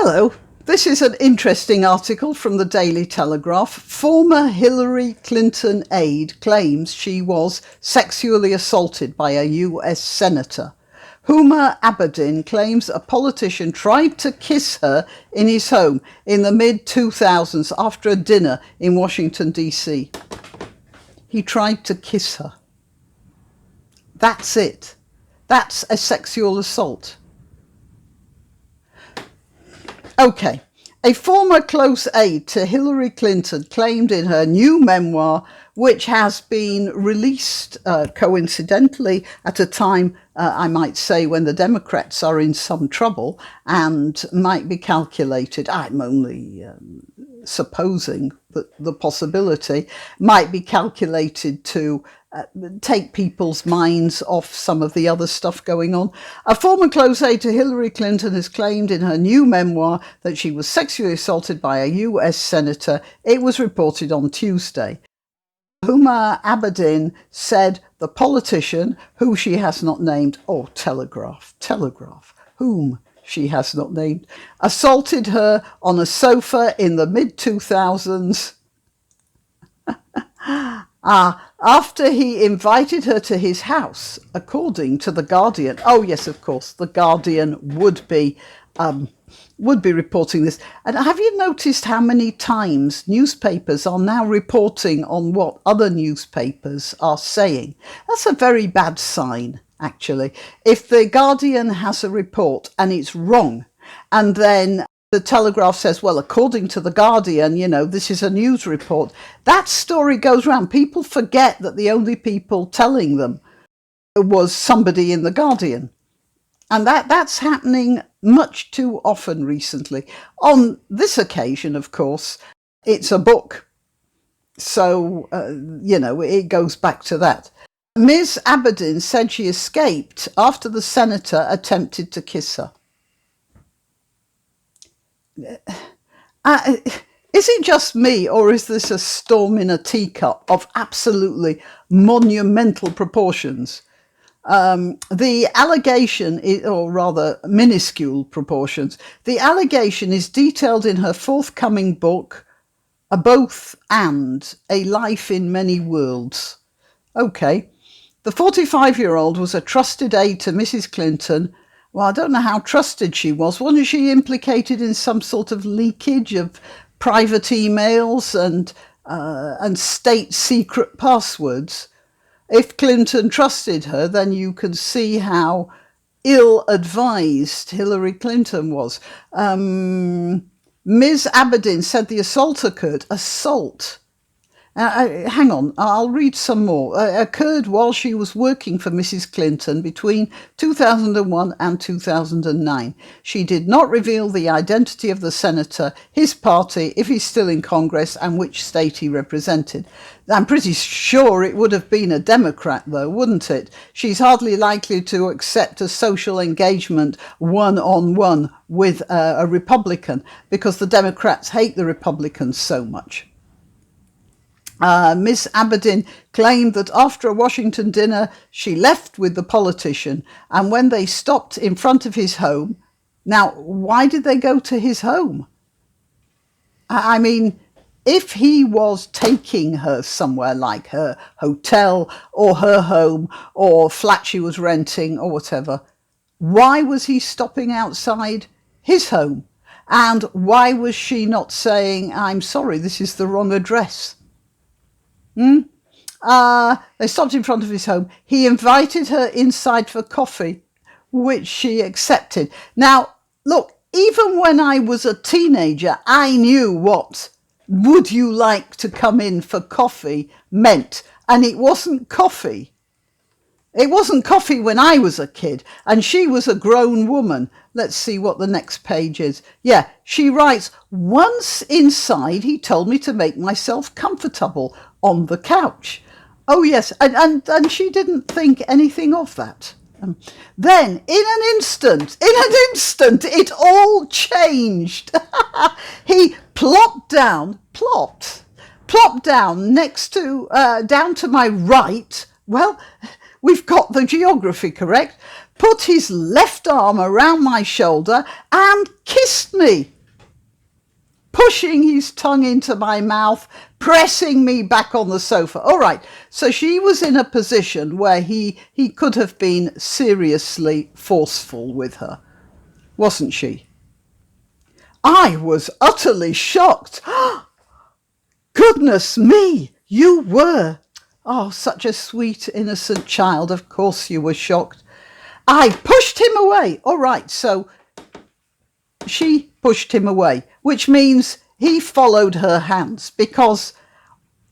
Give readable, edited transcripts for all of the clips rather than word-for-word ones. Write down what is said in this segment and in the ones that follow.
Hello, this is an interesting article from the Daily Telegraph. Former Hillary Clinton aide claims she was sexually assaulted by a US senator. Huma Abedin claims a politician tried to kiss her in his home in the mid-2000s after a dinner in Washington, D.C. He tried to kiss her. That's it. That's a sexual assault. Okay, a former close aide to Hillary Clinton claimed in her new memoir, which has been released coincidentally at a time, I might say, when the Democrats are in some trouble and might be calculated, I'm only supposing that the possibility, might be calculated to take people's minds off some of the other stuff going on. A former close aide to Hillary Clinton has claimed in her new memoir that she was sexually assaulted by a US senator. It was reported on Tuesday. Huma Abedin said the politician, who she has not named, Telegraph, whom she has not named, assaulted her on a sofa in the mid-2000s. After he invited her to his house, according to The Guardian. Oh, yes, of course, The Guardian would be reporting this. And have you noticed how many times newspapers are now reporting on what other newspapers are saying? That's a very bad sign, actually. If The Guardian has a report and it's wrong, and then the Telegraph says, well, according to The Guardian, this is a news report, that story goes round. People forget that the only people telling them was somebody in The Guardian. And that's happening much too often recently. On this occasion, of course, it's a book. So, it goes back to that. Ms. Abedin said she escaped after the senator attempted to kiss her. Is it just me, or is this a storm in a teacup of absolutely monumental proportions? The allegation, or rather minuscule proportions, the allegation is detailed in her forthcoming book, A Both and, A Life in Many Worlds. Okay, the 45-year-old was a trusted aide to Mrs. Clinton. Well, I don't know how trusted she was. Wasn't she implicated in some sort of leakage of private emails and state secret passwords? If Clinton trusted her, then you can see how ill-advised Hillary Clinton was. Ms. Abedin said the assault occurred. Assault. Hang on, I'll read some more. Occurred while she was working for Mrs. Clinton between 2001 and 2009. She did not reveal the identity of the senator, his party, if he's still in Congress, and which state he represented. I'm pretty sure it would have been a Democrat, though, wouldn't it? She's hardly likely to accept a social engagement one-on-one with a Republican, because the Democrats hate the Republicans so much. Miss Abedin claimed that after a Washington dinner, she left with the politician, and when they stopped in front of his home. Now, why did they go to his home? I mean, if he was taking her somewhere like her hotel or her home or flat she was renting or whatever, why was he stopping outside his home? And why was she not saying, I'm sorry, this is the wrong address? They stopped in front of his home. He invited her inside for coffee, which she accepted. Now, look, even when I was a teenager, I knew what "would you like to come in for coffee" meant. And it wasn't coffee. It wasn't coffee when I was a kid, and she was a grown woman. Let's see what the next page is. Yeah, she writes, once inside, he told me to make myself comfortable on the couch. Oh, yes, and she didn't think anything of that. Then, in an instant, it all changed. He plopped down next to, down to my right. Well, we've got the geography correct. Put his left arm around my shoulder and kissed me. pushing his tongue into my mouth, pressing me back on the sofa. All right, so she was in a position where he could have been seriously forceful with her, wasn't she? I was utterly shocked. Goodness me, you were. Oh, such a sweet, innocent child. Of course you were shocked. I pushed him away. All right, so she pushed him away, which means he followed her hands, because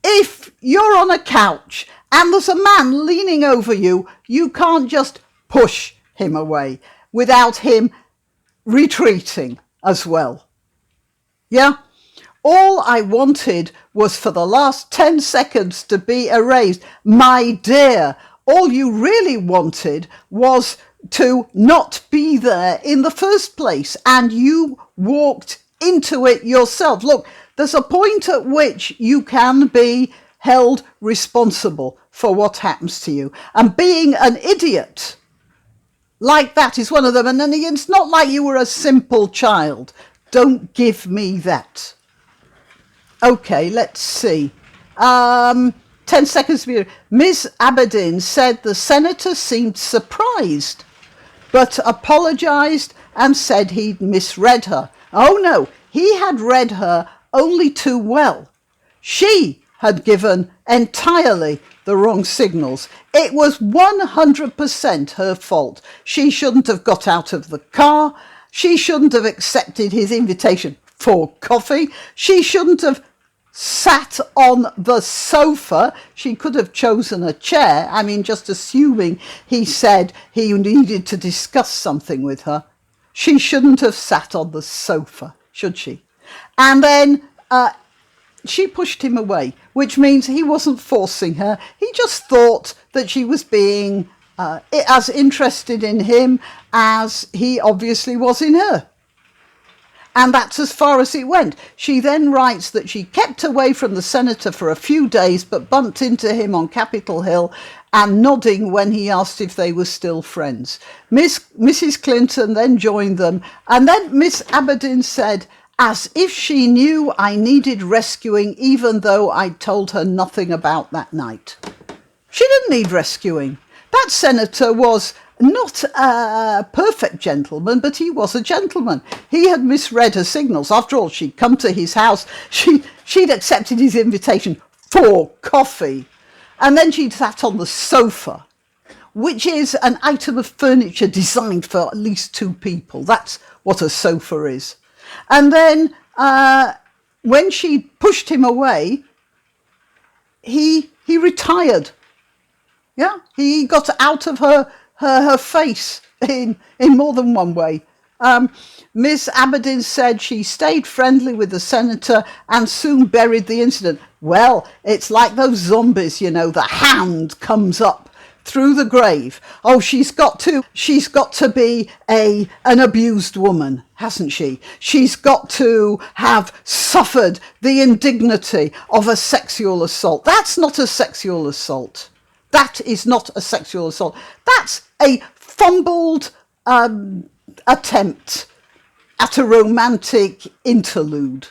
if you're on a couch and there's a man leaning over you, you can't just push him away without him retreating as well. Yeah? All I wanted was for the last 10 seconds to be erased. My dear, all you really wanted was to not be there in the first place, and you walked into it yourself. Look, there's a point at which you can be held responsible for what happens to you, and being an idiot like that is one of them. And then it's not like you were a simple child. Don't give me that. Okay, let's see. 10 seconds. Ms. Abedin said the senator seemed surprised, but apologised and said he'd misread her. Oh no, he had read her only too well. She had given entirely the wrong signals. It was 100% her fault. She shouldn't have got out of the car. She shouldn't have accepted his invitation for coffee. She shouldn't have sat on the sofa. She could have chosen a chair. I mean, just assuming he said he needed to discuss something with her. She shouldn't have sat on the sofa, should she? And then she pushed him away, which means he wasn't forcing her. He just thought that she was being as interested in him as he obviously was in her. And that's as far as it went. She then writes that she kept away from the senator for a few days, but bumped into him on Capitol Hill and nodding when he asked if they were still friends. Mrs. Clinton then joined them, and then Miss Abedin said, as if she knew I needed rescuing, even though I'd told her nothing about that night. She didn't need rescuing. That senator was not a perfect gentleman, but he was a gentleman. He had misread her signals. After all, she'd come to his house. She'd accepted his invitation for coffee. And then she'd sat on the sofa, which is an item of furniture designed for at least two people. That's what a sofa is. And then when she pushed him away, he retired. Yeah, he got out of her face in more than one way. Miss Abedin said she stayed friendly with the senator and soon buried the incident. Well, it's like those zombies, you know, the hand comes up through the grave. Oh, she's got to be an abused woman, hasn't she? She's got to have suffered the indignity of a sexual assault. That's not a sexual assault. That is not a sexual assault. That's a fumbled attempt at a romantic interlude.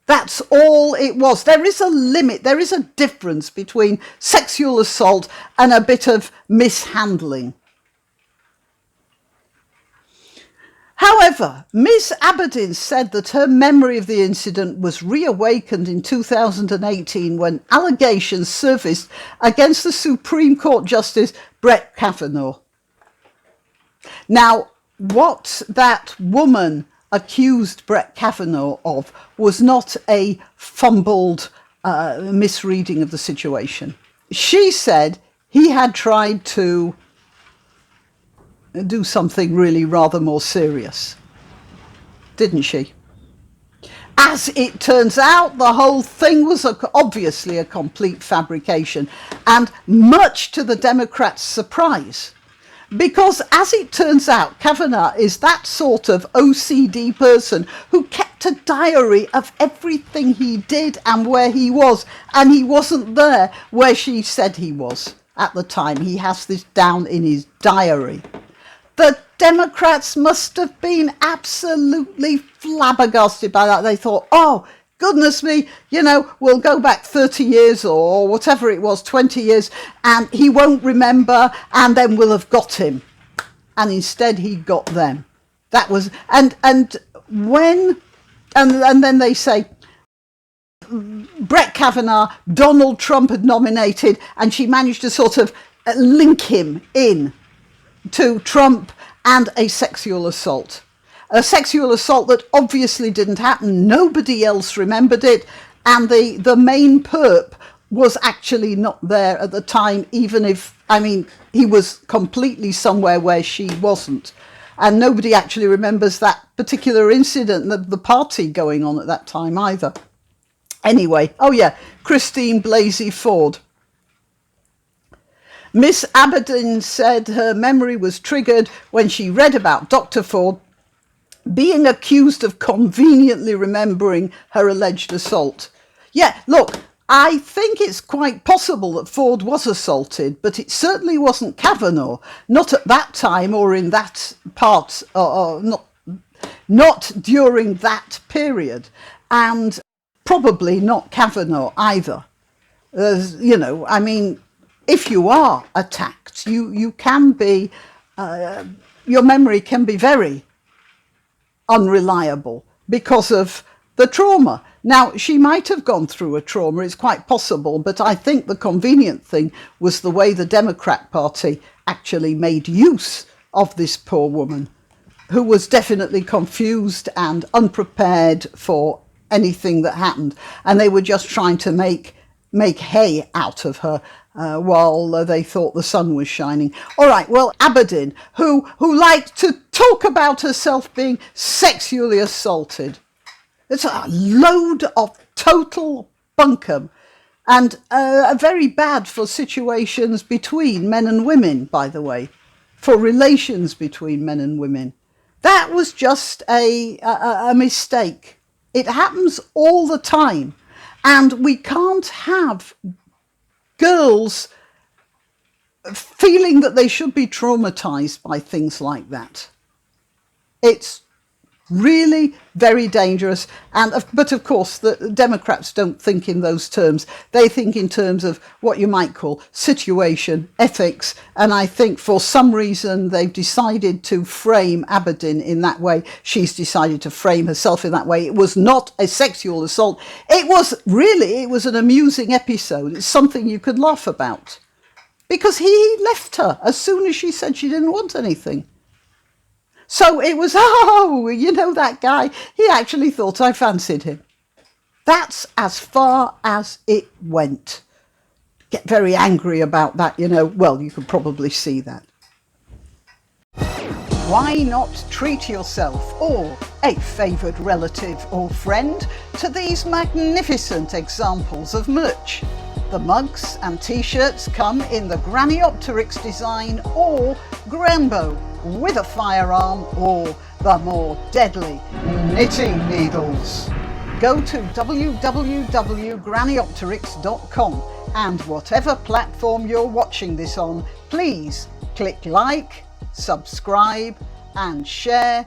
That's all it was. There is a limit. There is a difference between sexual assault and a bit of mishandling. However, Miss Abedin said that her memory of the incident was reawakened in 2018 when allegations surfaced against the Supreme Court Justice Brett Kavanaugh. Now, what that woman accused Brett Kavanaugh of was not a fumbled misreading of the situation. She said he had tried to do something really rather more serious, didn't she? As it turns out, the whole thing was obviously a complete fabrication, and much to the Democrats' surprise. Because as it turns out, Kavanaugh is that sort of OCD person who kept a diary of everything he did and where he was, and he wasn't there where she said he was at the time. He has this down in his diary. The Democrats must have been absolutely flabbergasted by that. They thought, oh, goodness me, we'll go back 30 years or whatever it was, 20 years, and he won't remember, and then we'll have got him. And instead he got them. That was, and then they say, Brett Kavanaugh, Donald Trump had nominated, and she managed to sort of link him in to Trump and a sexual assault. A sexual assault that obviously didn't happen. Nobody else remembered it. And the main perp was actually not there at the time, even if, he was completely somewhere where she wasn't. And nobody actually remembers that particular incident, the party going on at that time either. Anyway, oh yeah, Christine Blasey Ford. Miss Abedin said her memory was triggered when she read about Dr. Ford being accused of conveniently remembering her alleged assault. Yeah, look, I think it's quite possible that Ford was assaulted, but it certainly wasn't Kavanaugh. Not at that time or in that part, or not during that period. And probably not Kavanaugh either. If you are attacked, you can be, your memory can be very unreliable because of the trauma. Now, she might have gone through a trauma, it's quite possible, but I think the convenient thing was the way the Democrat Party actually made use of this poor woman, who was definitely confused and unprepared for anything that happened. And they were just trying to make hay out of her while they thought the sun was shining. All right, well, Abedin, who liked to talk about herself being sexually assaulted. It's a load of total bunkum, and very bad for situations between men and women, by the way, for relations between men and women. That was just a mistake. It happens all the time, and we can't have girls feeling that they should be traumatized by things like that. It's really very dangerous. But of course, the Democrats don't think in those terms. They think in terms of what you might call situation, ethics. And I think for some reason they've decided to frame Abedin in that way. She's decided to frame herself in that way. It was not a sexual assault. It was an amusing episode. It's something you could laugh about. Because he left her as soon as she said she didn't want anything. So it was, that guy, he actually thought I fancied him. That's as far as it went. Get very angry about that, well, you could probably see that. Why not treat yourself or a favoured relative or friend to these magnificent examples of merch? The mugs and t-shirts come in the Graniopteryx design or Grambo, with a firearm or the more deadly knitting needles. Go to www.graniopteryx.com and whatever platform you're watching this on, please click like, subscribe and share.